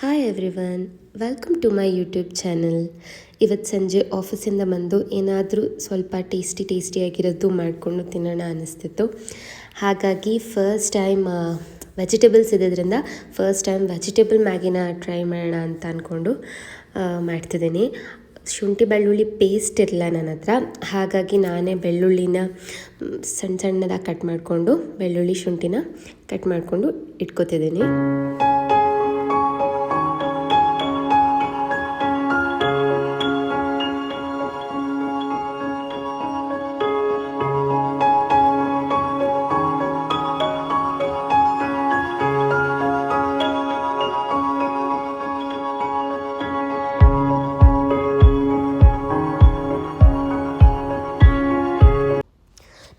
Hi everyone, welcome to my YouTube channel. ಇವತ್ತು ಸಂಜೆ ಆಫೀಸಿಂದ ಬಂದು ಏನಾದರೂ ಸ್ವಲ್ಪ ಟೇಸ್ಟಿಯಾಗಿರೋದು ಮಾಡಿಕೊಂಡು ತಿನ್ನೋಣ ಅನ್ನಿಸ್ತಿತ್ತು. ಹಾಗಾಗಿ ಫಸ್ಟ್ ಟೈಮ್ ವೆಜಿಟೇಬಲ್ಸ್ ಇದ್ದಿದ್ದರಿಂದ ಫಸ್ಟ್ ಟೈಮ್ ವೆಜಿಟೇಬಲ್ ಮ್ಯಾಗಿನ ಟ್ರೈ ಮಾಡೋಣ ಅಂತ ಅಂದ್ಕೊಂಡು ಮಾಡ್ತಿದ್ದೀನಿ. ಶುಂಠಿ ಬೆಳ್ಳುಳ್ಳಿ ಪೇಸ್ಟ್ ಇರಲ್ಲ ನನ್ನ ಹತ್ರ, ಹಾಗಾಗಿ ನಾನೇ ಬೆಳ್ಳುಳ್ಳಿನ ಸಣ್ಣದಾಗಿ ಕಟ್ ಮಾಡಿಕೊಂಡು ಬೆಳ್ಳುಳ್ಳಿ ಶುಂಠಿನ ಕಟ್ ಮಾಡಿಕೊಂಡು ಇಟ್ಕೊತಿದ್ದೀನಿ.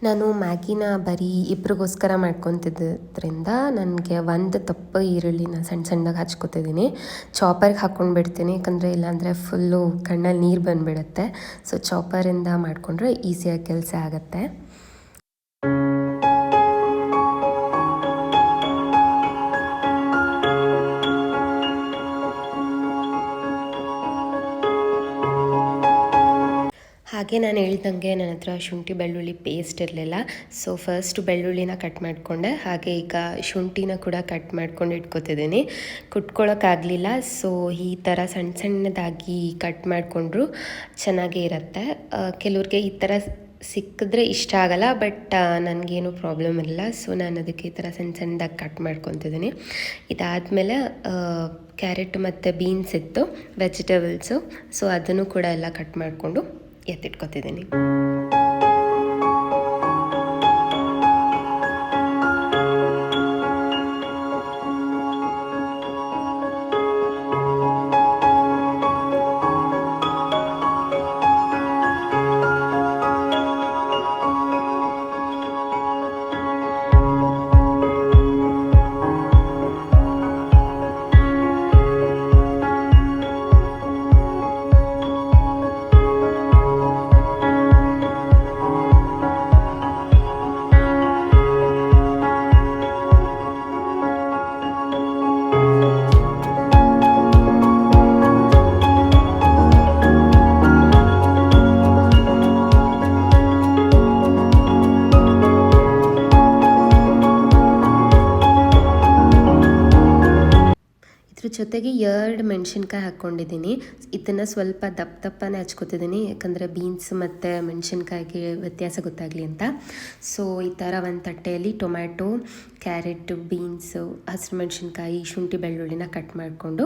ನಾನು ಮ್ಯಾಗಿನ ಬರೀ ಇಬ್ಬರಿಗೋಸ್ಕರ ಮಾಡ್ಕೊತಿದ್ದರಿಂದ ನನಗೆ ಒಂದು ತಪ್ಪು ಈರುಳ್ಳಿನ ಸಣ್ಣದಾಗಿ ಹಚ್ಕೊತಿದ್ದೀನಿ. ಚಾಪರ್ಗೆ ಹಾಕ್ಕೊಂಡು ಬಿಡ್ತೀನಿ, ಯಾಕಂದರೆ ಇಲ್ಲಾಂದರೆ ಫುಲ್ಲು ಕಣ್ಣಲ್ಲಿ ನೀರು ಬಂದುಬಿಡುತ್ತೆ. ಸೊ ಚಾಪರಿಂದ ಮಾಡಿಕೊಂಡ್ರೆ ಈಸಿಯಾಗಿ ಕೆಲಸ ಆಗುತ್ತೆ. ಹಾಗೆ ನಾನು ಹೇಳ್ದಂಗೆ ನನ್ನ ಹತ್ರ ಶುಂಠಿ ಬೆಳ್ಳುಳ್ಳಿ ಪೇಸ್ಟ್ ಇರಲಿಲ್ಲ. ಸೊ ಫಸ್ಟ್ ಬೆಳ್ಳುಳ್ಳಿನ ಕಟ್ ಮಾಡಿಕೊಂಡೆ, ಹಾಗೆ ಈಗ ಶುಂಠಿನ ಕೂಡ ಕಟ್ ಮಾಡ್ಕೊಂಡು ಇಟ್ಕೊತಿದ್ದೀನಿ. ಕುಟ್ಕೊಳ್ಳೋಕ್ಕಾಗಲಿಲ್ಲ, ಸೊ ಈ ಥರ ಸಣ್ಣದಾಗಿ ಕಟ್ ಮಾಡಿಕೊಂಡ್ರು ಚೆನ್ನಾಗೇ ಇರುತ್ತೆ. ಕೆಲವ್ರಿಗೆ ಈ ಥರ ಸಿಕ್ಕಿದ್ರೆ ಇಷ್ಟ ಆಗಲ್ಲ, ಬಟ್ ನನಗೇನು ಪ್ರಾಬ್ಲಮ್ ಇಲ್ಲ. ಸೊ ನಾನು ಅದಕ್ಕೆ ಈ ಥರ ಸಣ್ಣದಾಗಿ ಕಟ್ ಮಾಡ್ಕೊತಿದ್ದೀನಿ. ಇದಾದಮೇಲೆ ಕ್ಯಾರೆಟ್ ಮತ್ತು ಬೀನ್ಸ್ ಇತ್ತು, ವೆಜಿಟೇಬಲ್ಸು. ಸೊ ಅದನ್ನು ಕೂಡ ಎಲ್ಲ ಕಟ್ ಮಾಡಿಕೊಂಡು ಎತ್ತಿಟ್ಕೊತಿದ್ದೀನಿ. ಜೊತೆಗೆ 2 ಮೆಣಸಿನ್ಕಾಯಿ ಹಾಕ್ಕೊಂಡಿದ್ದೀನಿ. ಇದನ್ನು ಸ್ವಲ್ಪ ದಪ್ಪನೇ ಹಚ್ಕೊತಿದ್ದೀನಿ, ಯಾಕಂದರೆ ಬೀನ್ಸ್ ಮತ್ತು ಮೆಣಸಿನ್ಕಾಯಿಗೆ ವ್ಯತ್ಯಾಸ ಗೊತ್ತಾಗಲಿ ಅಂತ. ಸೊ ಈ ಥರ ಒಂದು ತಟ್ಟೆಯಲ್ಲಿ ಟೊಮ್ಯಾಟೊ, ಕ್ಯಾರೆಟು, ಬೀನ್ಸು, ಹಸಿರು ಮೆಣಸಿನ್ಕಾಯಿ, ಶುಂಠಿ ಬೆಳ್ಳುಳ್ಳಿನ ಕಟ್ ಮಾಡಿಕೊಂಡು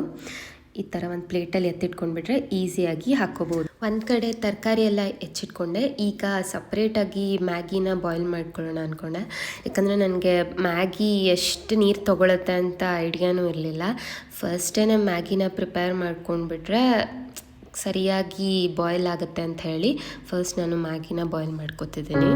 ಈ ಥರ ಒಂದು ಪ್ಲೇಟಲ್ಲಿ ಎತ್ತಿಟ್ಕೊಂಡ್ಬಿಟ್ರೆ ಈಸಿಯಾಗಿ ಹಾಕ್ಕೋಬೋದು. ಒಂದು ಕಡೆ ತರಕಾರಿ ಎಲ್ಲ ಹೆಚ್ಚಿಟ್ಕೊಂಡೆ. ಈಗ ಸಪ್ರೇಟಾಗಿ ಮ್ಯಾಗಿನ ಬಾಯ್ಲ್ ಮಾಡ್ಕೊಳ್ಳೋಣ ಅಂದ್ಕೊಂಡೆ, ಯಾಕಂದರೆ ನನಗೆ ಮ್ಯಾಗಿ ಎಷ್ಟು ನೀರು ತೊಗೊಳುತ್ತೆ ಅಂತ ಐಡಿಯಾನೂ ಇರಲಿಲ್ಲ. ಫಸ್ಟೇ ಮ್ಯಾಗಿನ ಪ್ರಿಪೇರ್ ಮಾಡ್ಕೊಂಡ್ಬಿಟ್ರೆ ಸರಿಯಾಗಿ ಬಾಯ್ಲ್ ಆಗುತ್ತೆ ಅಂತ ಹೇಳಿ ಫಸ್ಟ್ ನಾನು ಮ್ಯಾಗಿನ ಬಾಯ್ಲ್ ಮಾಡ್ಕೊತಿದ್ದೀನಿ.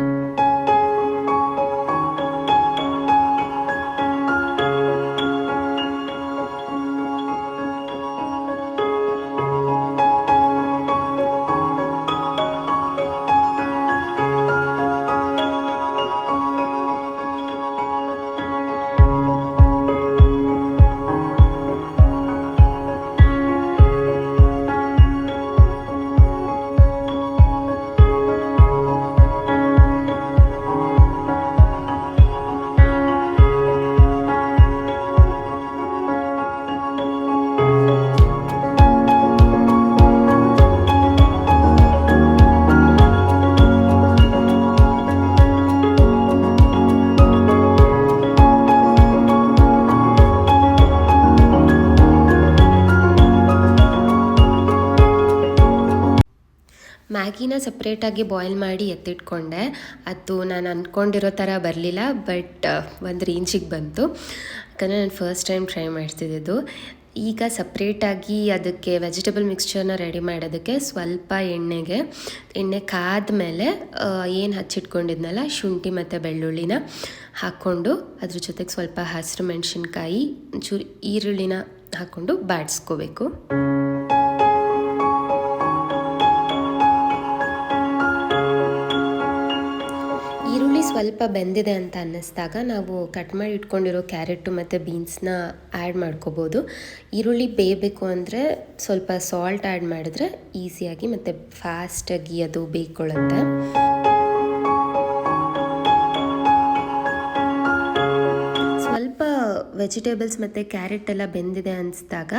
ಮ್ಯಾಗಿನ ಸಪ್ರೇಟಾಗಿ ಬಾಯ್ಲ್ ಮಾಡಿ ಎತ್ತಿಟ್ಕೊಂಡೆ. ಅದು ನಾನು ಅಂದ್ಕೊಂಡಿರೋ ಥರ ಬರಲಿಲ್ಲ, ಬಟ್ ಒಂದು ರೇಂಜಿಗೆ ಬಂತು, ಯಾಕಂದರೆ ನಾನು ಫಸ್ಟ್ ಟೈಮ್ ಟ್ರೈ ಮಾಡ್ತಿದ್ದಿದ್ದು. ಈಗ ಸಪ್ರೇಟಾಗಿ ಅದಕ್ಕೆ ವೆಜಿಟೇಬಲ್ ಮಿಕ್ಸ್ಚರ್ನ ರೆಡಿ ಮಾಡೋದಕ್ಕೆ ಸ್ವಲ್ಪ ಎಣ್ಣೆ ಕಾದ್ಮೇಲೆ ಏನು ಹಚ್ಚಿಟ್ಕೊಂಡಿದ್ನಲ್ಲ ಶುಂಠಿ ಮತ್ತು ಬೆಳ್ಳುಳ್ಳಿನ ಹಾಕ್ಕೊಂಡು ಅದ್ರ ಜೊತೆಗೆ ಸ್ವಲ್ಪ ಹಸಿರು ಮೆಣಸಿನ್ಕಾಯಿ, ಒಂಚೂರು ಈರುಳ್ಳಿನ ಹಾಕ್ಕೊಂಡು ಬಾಡಿಸ್ಕೋಬೇಕು. ಸ್ವಲ್ಪ ಬೆಂದಿದೆ ಅಂತ ಅನ್ನಿಸ್ದಾಗ ನಾವು ಕಟ್ ಮಾಡಿ ಇಟ್ಕೊಂಡಿರೋ ಕ್ಯಾರೆಟು ಮತ್ತು ಬೀನ್ಸ್ನ ಆ್ಯಡ್ ಮಾಡ್ಕೋಬೋದು. ಈರುಳ್ಳಿ ಬೇಯಬೇಕು ಅಂದರೆ ಸ್ವಲ್ಪ ಸಾಲ್ಟ್ ಆ್ಯಡ್ ಮಾಡಿದ್ರೆ ಈಸಿಯಾಗಿ ಮತ್ತು ಫಾಸ್ಟಾಗಿ ಅದು ಬೇಯ್ಕೊಳ್ಳುತ್ತೆ. ಸ್ವಲ್ಪ ವೆಜಿಟೇಬಲ್ಸ್ ಮತ್ತು ಕ್ಯಾರೆಟ್ ಎಲ್ಲ ಬೆಂದಿದೆ ಅನಿಸಿದಾಗ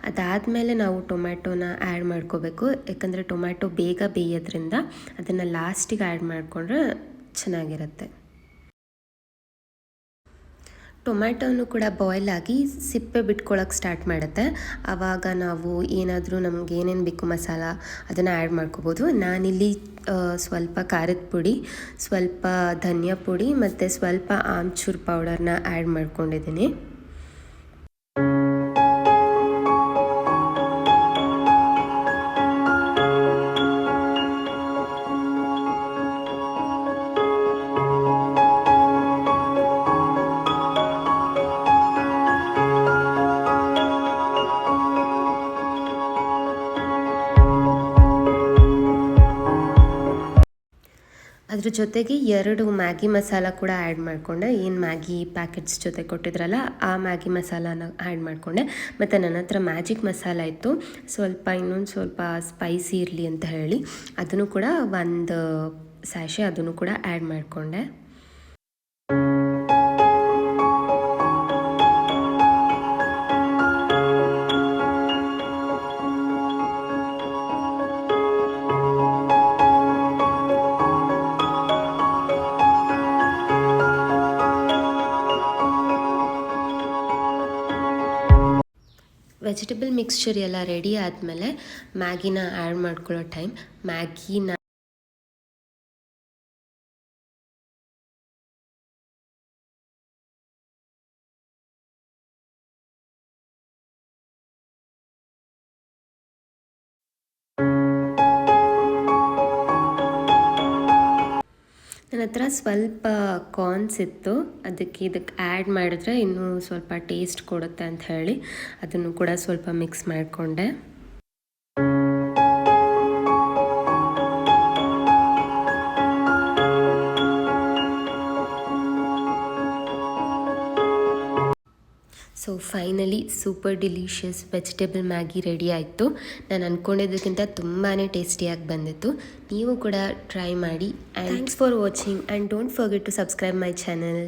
ಅದಾದಮೇಲೆ ನಾವು ಟೊಮ್ಯಾಟೋನ ಆ್ಯಡ್ ಮಾಡ್ಕೋಬೇಕು. ಯಾಕಂದರೆ ಟೊಮ್ಯಾಟೊ ಬೇಗ ಬೇಯೋದ್ರಿಂದ ಅದನ್ನು ಲಾಸ್ಟಿಗೆ ಆ್ಯಡ್ ಮಾಡಿಕೊಂಡ್ರೆ ಚೆನ್ನಾಗಿರುತ್ತೆ. ಟೊಮ್ಯಾಟೋನು ಕೂಡ ಬಾಯ್ಲ್ ಆಗಿ ಸಿಪ್ಪೆ ಬಿಟ್ಕೊಳ್ಳೋಕೆ ಸ್ಟಾರ್ಟ್ ಮಾಡುತ್ತೆ. ಆವಾಗ ನಾವು ಏನಾದರೂ ನಮ್ಗೆ ಏನೇನು ಬೇಕು ಮಸಾಲ ಅದನ್ನು ಆ್ಯಡ್ ಮಾಡ್ಕೋಬೋದು. ನಾನಿಲ್ಲಿ ಸ್ವಲ್ಪ ಖಾರದ ಪುಡಿ, ಸ್ವಲ್ಪ ಧನಿಯಾ ಪುಡಿ ಮತ್ತು ಸ್ವಲ್ಪ ಆಮ್ಚೂರ್ ಪೌಡರ್ನ ಆ್ಯಡ್ ಮಾಡ್ಕೊಂಡಿದ್ದೀನಿ. ಅದ್ರ ಜೊತೆಗೆ 2 ಮ್ಯಾಗಿ ಮಸಾಲ ಕೂಡ ಆ್ಯಡ್ ಮಾಡಿಕೊಂಡೆ. ಏನು ಮ್ಯಾಗಿ ಪ್ಯಾಕೆಟ್ಸ್ ಜೊತೆ ಕೊಟ್ಟಿದ್ರಲ್ಲ ಆ ಮ್ಯಾಗಿ ಮಸಾಲಾನ ಆ್ಯಡ್ ಮಾಡಿಕೊಂಡೆ. ಮತ್ತು ನನ್ನ ಹತ್ರ ಮ್ಯಾಜಿಕ್ ಮಸಾಲ ಇತ್ತು, ಸ್ವಲ್ಪ ಇನ್ನೊಂದು ಸ್ವಲ್ಪ ಸ್ಪೈಸಿ ಇರಲಿ ಅಂತ ಹೇಳಿ ಅದನ್ನು ಕೂಡ ಒಂದು ಸ್ಯಾಶೆ ಅದನ್ನು ಕೂಡ ಆ್ಯಡ್ ಮಾಡಿಕೊಂಡೆ. ವೆಜಿಟೇಬಲ್ ಮಿಕ್ಸ್ಚರ್ ಎಲ್ಲ ರೆಡಿ ಆದಮೇಲೆ ಮ್ಯಾಗಿನ ಆ್ಯಡ್ ಮಾಡ್ಕೊಳ್ಳೋ ಟೈಮ್ ಮ್ಯಾಗಿನ ನನ್ನ ಹತ್ರ ಸ್ವಲ್ಪ ಕಾರ್ನ್ಸ್ ಇತ್ತು, ಇದಕ್ಕೆ ಆ್ಯಡ್ ಮಾಡಿದ್ರೆ ಇನ್ನೂ ಸ್ವಲ್ಪ ಟೇಸ್ಟ್ ಕೊಡುತ್ತೆ ಅಂತ ಹೇಳಿ ಅದನ್ನು ಕೂಡ ಸ್ವಲ್ಪ ಮಿಕ್ಸ್ ಮಾಡಿಕೊಂಡೆ. So finally super delicious vegetable Maggi ready ಆಯಿತು. ನಾನು ಅಂದ್ಕೊಂಡಿದ್ದಕ್ಕಿಂತ ತುಂಬಾ ಟೇಸ್ಟಿಯಾಗಿ ಬಂದಿತ್ತು. ನೀವು ಕೂಡ ಟ್ರೈ ಮಾಡಿ. And thanks for watching and don't forget to subscribe my channel.